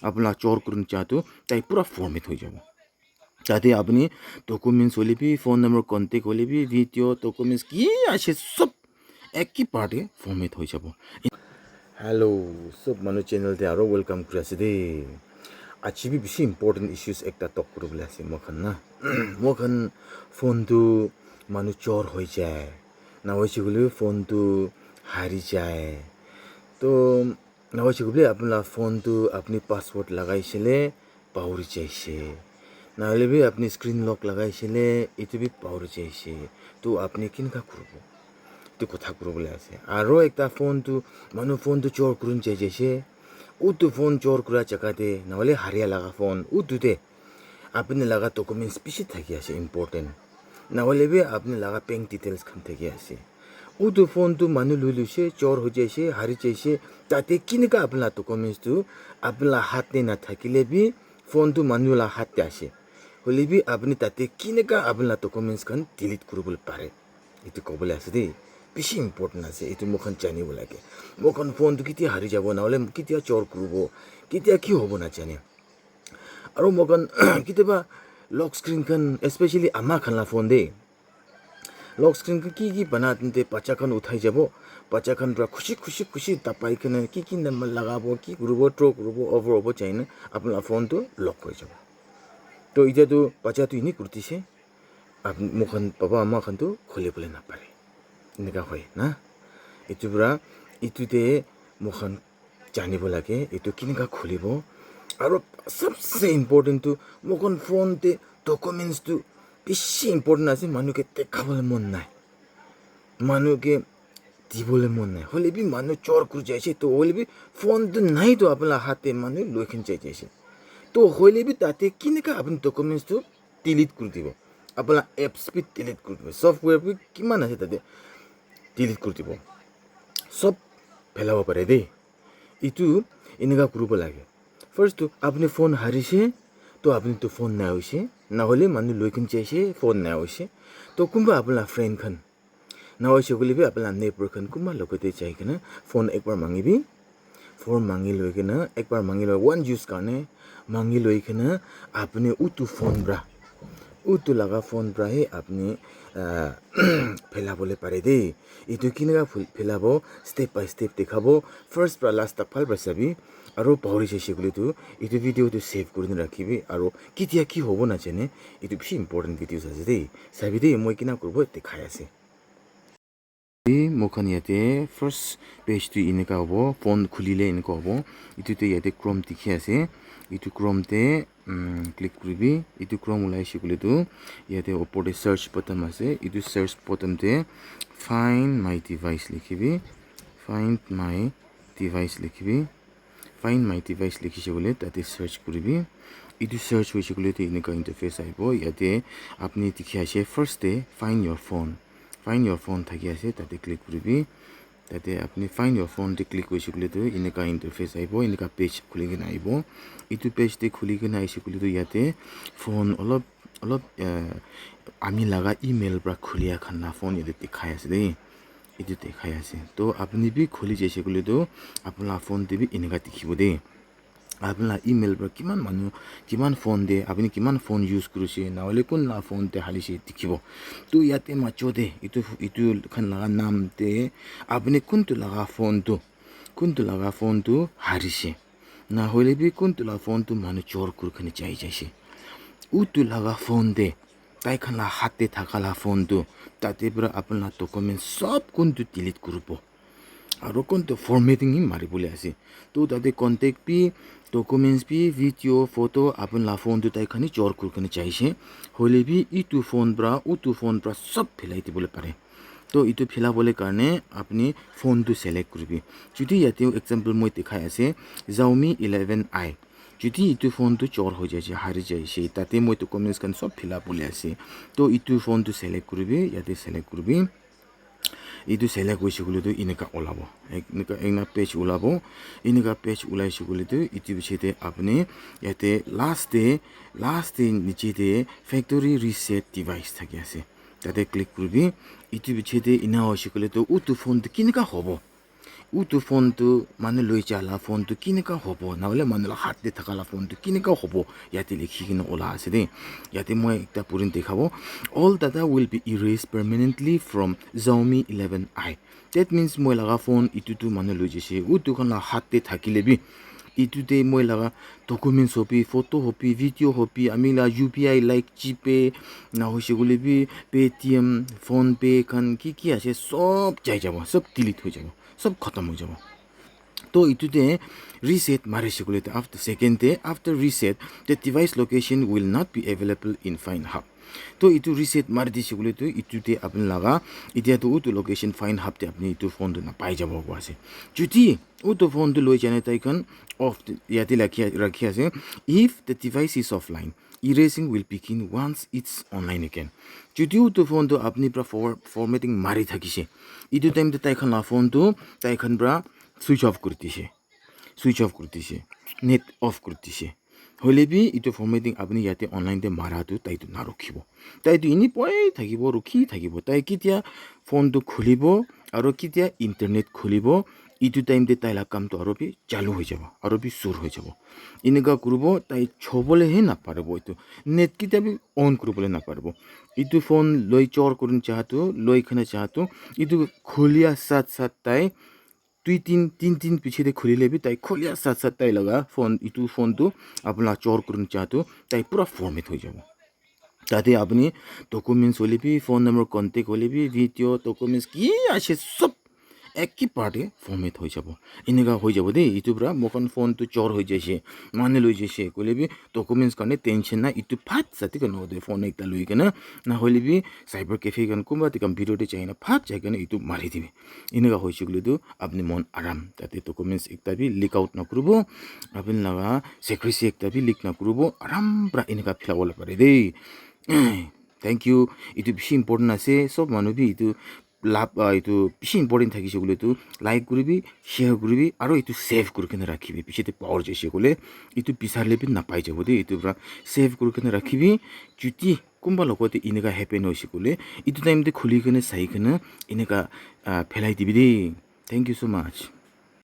আপনার চোর করুন চাতো তাই পুরা ফর্মেট হয়ে যাব যাতে আপনি ডকুমেন্টস হলে বি ফোন নম্বর কন্টেক্ট হলে বি ভিডিও ডকুমেন্টস কি আছে সব একই পার্টে ফর্মেট হয়ে যাব হ্যালো সব মানুষ চ্যানেলতে আরও ওয়েলকাম করে আছে দে আজি বেশি ইম্পর্টেন্ট ইস্যুস একটা টক করবলে আছে মখান না মখান ফোনটো মানুষ চোর হয়ে যায় না হয়েছে বলে ফোনটো হারি যায় তো না হয়েছে বলে আপনার ফোনটো আপনি পাসওয়ার্ড লাগাইছিলে পাহরি যাইছে নাহলে বি আপনি স্ক্রিন লক লাগাইছিলে এটো বি পাহরি যাইছে তো আপনি কিনকা করব তো কথা করবলে আছে আরও একটা ফোনটো মানুষ ফোনটো চোর করুন যাইছে উতো ফোন চোর করা জায়গাতে নাহলে হারিয়া লাগা ফোন উতুতে আপনি লাগা ডকুমেন্টস বেশি থাকি আছে ইম্পর্টেন্ট নাহলে বি আপনি লাগা ব্যাংক ডিটেলস খান থাকি আছে উতো ফোনটো মানুষ লই লইছে চোর হয়ে যাইছে হারি যাইছে তাতে কিনকা আপনার ডকুমেন্টসটো আপনার হাতে না থাকিলে বি ফোনটো মানুষলা হাতে আসে হলে বি আপনি তাতে কিনকা আপনার ডকুমেন্টস খান ডিলিট করবলে পারে এটো কবলে আছে দেই বেশি ইম্পর্টেন্ট আছে এইটো মোখান জানিব লাগে মোখান ফোনটো কেতিয়া হাৰি যাব নহ'লে কেতিয়া চোৰ কৰিব কেতিয়া কি হ'ব নাজানে আৰু মোখান কেতিয়াবা লক স্ক্ৰিনখন স্পেচিয়েলি আমাৰ খানা ফোন দেই লক স্ক্ৰিনখন কি বনা তেন্তে বাচ্চাখন উঠাই যাব বাচ্চাখন পৰা খুচি তাপাই কিনে কি নাম্বাৰ লগাব কি কৰিব ট্ৰ কৰিব অভাৰ হ'ব চাইনে আপোনাৰ ফোনটো লক হৈ যাব তো এতিয়াতো বাচ্চাটো এনেই কৰিছে মোখান পাপা আমাৰখনটো খুলিবলৈ নাপাৰে এনেকুৱা হয় না এইটো পৰা এইটোতে মোখান জানিব লাগে এইটো কেনেকুৱা খুলিব আৰু সবচে ইম্পৰ্টেণ্টটো মোখান ফোনতে ডকুমেণ্টছটো বেছি ইম্পৰ্টেণ্ট আছে মানুহকে দেখাবলৈ মন নাই মানুহকে দিবলৈ মন নাই হ'লে বি মানুহ চোৰ কৰি যাইছে তো হ'লে বি ফোনটো নাইতো আপোনাৰ হাতে মানুহ লৈ কিনে যাইছে তো হ'লে বি তাতে কেনেকুৱা আপুনি ডকুমেণ্টছটো ডিলিট কৰি দিব আপোনাৰ এপছ বি ডিলিট কৰি দিব ছফ্টৱেৰ বি কিমান আছে তাতে ডিলিট কৰি দিব সব পেলাব পাৰে দেই এইটো এনেকুৱা কৰিব লাগে ফাৰ্ষ্টটো আপুনি ফোন হাৰিছে তো আপুনিতো ফোন নাই হৈছে নহ'লে মানুহ লৈ কিনে যাইছে ফোন নাই হৈছে তো কোনোবা আপোনাৰ ফ্ৰেণ্ডখন নহৈছে বুলি বি আপোনাৰ নেইবাৰখন কোনোবা লগতে যাই কিনে ফোন একবাৰ মাঙিবি ফোন মাঙি লৈ কিনে একবাৰ মাঙি লৈ ওৱান ইউজ কাৰণে মাঙি লৈ কিনে আপুনি উটো ফোন পৰা উটো লগা ফোন পৰাহে আপুনি পেলাবলৈ পাৰে দেই এইটো কেনেকুৱা পেলাব ষ্টেপ বাই ষ্টেপ দেখাব ফাৰ্ষ্ট পৰা লাষ্ট তাক ভাল পাই চাবি আৰু পাহৰি যাইছে বুলিতো এইটো ভিডিঅ'টো ছেভ কৰি ৰাখিবি আৰু কেতিয়া কি হ'ব নাজানে এইটো বেছি ইম্পৰ্টেণ্ট ভিডিঅ'ছ আছে দেই চাবি দেই মই কেনে কৰিব দেখাই আছে মোখান ইয়াতে ফাৰ্ষ্ট পেজটো এনেকুৱা হ'ব ফোন খুলিলে এনেকুৱা হ'ব এইটোতে ইয়াতে ক্ৰম দেখি আছে এইটো ক্ৰমতে ক্লিক কৰিবি এইটো ক্ৰম ওলাইছে বুলিতো ইয়াতে ওপৰতে চাৰ্চ বটন আছে এইটো চাৰ্চ বটনতে ফাইণ্ড মাই ডিভাইচ লিখিবি ফাইণ্ড মাই ডিভাইচ লিখিছে বোলে তাতে চাৰ্চ কৰিবি এইটো চাৰ্চ হৈছে বুলিতো এনেকুৱা ইণ্টাৰফেচ আহিব ইয়াতে আপুনি দেখি আছে ফাৰ্ষ্টতে ফাইণ্ড ইয়ৰ ফোন থাকি আছে তাতে ক্লিক কৰিবি তাতে আপুনি ফাইণ্ড ইয়ৰ ফোনতে ক্লিক কৰিছে বুলিতো এনেকুৱা ইণ্টাৰফেচ আহিব এনেকুৱা পেজ খুলি কিনে আহিব এইটো পেজতে খুলি কিনে আহিছে বুলিতো ইয়াতে ফোন অলপ আমি লগা ইমেইল পৰা খুলিয়া খানা ফোন ইয়াতে দেখাই আছে দেই এইটো দেখাই আছে তো আপুনি বি খুলি যাইছে বুলিতো আপোনাৰ ফোনতে বি এনেকুৱা দেখিব দেই আপোনাৰ ইমেইল পৰা কিমান মানুহ কিমান ফোন দিয়ে আপুনি কিমান ফোন ইউজ কৰিছে নহ'লে কোন ফোনতে হালিছে দেখিব তো ইয়াতে মাছতে এইটো খান লগা নামতে আপুনি কোনটো লগা ফোনটো হাৰিছে নহ'লে বি কোনটো লগা ফোনটো মানুহ চোৰ কৰি কিনে যাইছে উটো লগা ফোন দে তাই খান হাতে থাকা ফোনটো তাতে পৰা আপোনাৰ ডকুমেণ্ট সব কোনটো ডিলিট কৰিব আৰু কোনটো ফৰ্মেটিং মাৰিবলৈ আছে তো তাতে কণ্টেক্ট বি ডকুমেণ্টছ বি ভিডিঅ' ফটো আপোনাৰ ফোনটো তাই খানি চোৰ কৰি কিনে যাইছে হ'লে বি ইটো ফোন পৰা সব পেলাই দিবলৈ পাৰে তো এইটো পেলাবলৈ কাৰণে আপুনি ফোনটো ছিলেক্ট কৰিবি যদি ইয়াতেও এক্সাম্পল মই দেখাই আছে Xiaomi 11i যদি এইটো ফোনটো চোৰ হৈ যাইছে হাৰি যাইছে তাতে মই ডকুমেণ্টছখন সব পেলাবলৈ আছে তো এইটো ফোনটো ছিলেক্ট কৰিবি ইয়াতে ছিলেক্ট কৰিবি এইটো ছিলেক্ট হৈছে বুলিতো এনেকুৱা ওলাব এনেকুৱা পেজ ওলাব এনেকুৱা পেজ ওলাইছে বুলিতো ইটো পিছতে আপুনি ইয়াতে লাষ্টে নিচেতে ফেক্টৰী ৰিছেট ডিভাইচ থাকি আছে তাতে ক্লিক কৰিবি ইটো পিছতে এনে হৈছে বুলিতো উটো ফোনটো কেনেকুৱা হ'ব উটো ফোনটো মানে লৈ চালা ফোনটো কেনেকা হ'ব নহ'লে মানুহৰ হাতে থাকালা ফোনটো কেনেকা হ'ব ইয়াতে লিখি কিনে ওলা আছে দেই ইয়াতে মই একটা পঢ়ি দেখাব all data will be erased permanently from Xiaomi 11i that means মই লগা ফোন ইটোটো মানে লৈ যাইছে উটো খান হাতে থাকিলে বি ইটোতে মই লগা documents hobby photo hobby video hobby আমি লা UPI লাইক জিপে না হইছে গলে বি পেটিএম ফোন পে খান কি আছে সব যাই যাব সব ডিলিট হৈ যাব সব খতম হৈ যাব তো ইটোতে reset মাৰিছে গলে after second day after reset the device location will not be available in Find Hub তো ইটো reset মাৰি দিছে গলে তো ইটোতে আপুনি লগা এতিয়া তো উটো লোকেশন Find Hub তে আপুনি ইটো ফোনটো না পাই যাব আছে যদি উটো ফোনটো লৈ জানে তাইখন অফ ইয়াতে ৰাখি আছে if the device is offline erasing will begin once it's online again যদিও তো ফোনটো আপুনি পৰা ফৰমেটিং মাৰি থাকিছে ইটো টাইমতে তাইখন ফোনটো তাইখন পৰা সুইচ অফ কৰি দিছে নেট অফ কৰি দিছে হলে বি ইটো ফৰমেটিং আপুনি ইয়াতে অনলাইনতে মাৰাটো তাইটো নাৰখিব তাইটো ইনি পই থাকিব ৰখি থাকিব তাই কেতিয়া ফোনটো খুলিব আৰু কেতিয়া ইণ্টাৰনেট খুলিব ইটো টাইমতে তাইলা কামটো আৰু বি চালু হৈ যাব আৰু বি চুৰ হৈ যাব এনেকুৱা কৰিব তাই ছবলেহে নাপাৰিব এইটো নেট কেতিয়া বি অন কৰিবলৈ নাপাৰিব ইটো ফোন লৈ চৰ কৰি চাহতো লৈ কিনে চাহতো ইটো খুলিয়া সাথ তাই দুই তিন পিছতে খুলিলে বি তাই খুলিয়া সাথ তাই লগা ফোন ইটো ফোনটো আপোনাৰ চৰ কৰি চাহতো তাই পুৰা ফৰ্মেট হৈ যাব তাতে আপুনি ডকুমেন্টস হলিবি ফোন নম্বৰ কন্টেক্ট হলিবি ভিডিও ডকুমেন্টস কি আছে সব একই পার্টে ফর্মেট হয়ে যাব এনেকা হয়ে যাব দেই ইটো পুরা মোখন ফোনটো চর হয়ে যাইছে মানে লই যাইছে কইলে বি ডকুমেন্টস কারণে টেনশন না ইটো ফাট সাথে কেন ওদের ফোন একটা লই কেনা না হইলে বি সাইবার ক্যাফে কান কুম্বা তে কম্পিউটারে চাই না ফাট চাই কেন ইটো মারি দিবে এনেকা হয়েছে গেলে তো আপনি মন আরাম তাতে ডকুমেন্টস একটা বি লিক আউট না করব আপনি লাগা সিক্রেসি একটা বি লিক না করব আরাম পুরা এনেকা ফেলাবল পারে দেই থ্যাংক ইউ ইটো বেশি ইম্পর্টেন্ট আছে সব মানুষ বি ইটো লাভ এইটো বেছি ইম্পৰ্টেণ্ট থাকিছে গ'লে এইটো লাইক কৰিবি শ্বেয়াৰ কৰিবি আৰু এইটো ছেভ কৰি কিনে ৰাখিবি পিছতে পাৱাৰ যাইছে গ'লে এইটো বিচাৰিলে বি নাপাই যাব দেই এইটোৰ পৰা ছেভ কৰি কিনে ৰাখিবি যদি কোনোবা লগতে এনেকুৱা হেপেন হৈছে গ'লে এইটো টাইমতে খুলি কিনে চাই কিনে এনেকুৱা ফেলাই দিবি দেই থেংক ইউ ছ' মাছ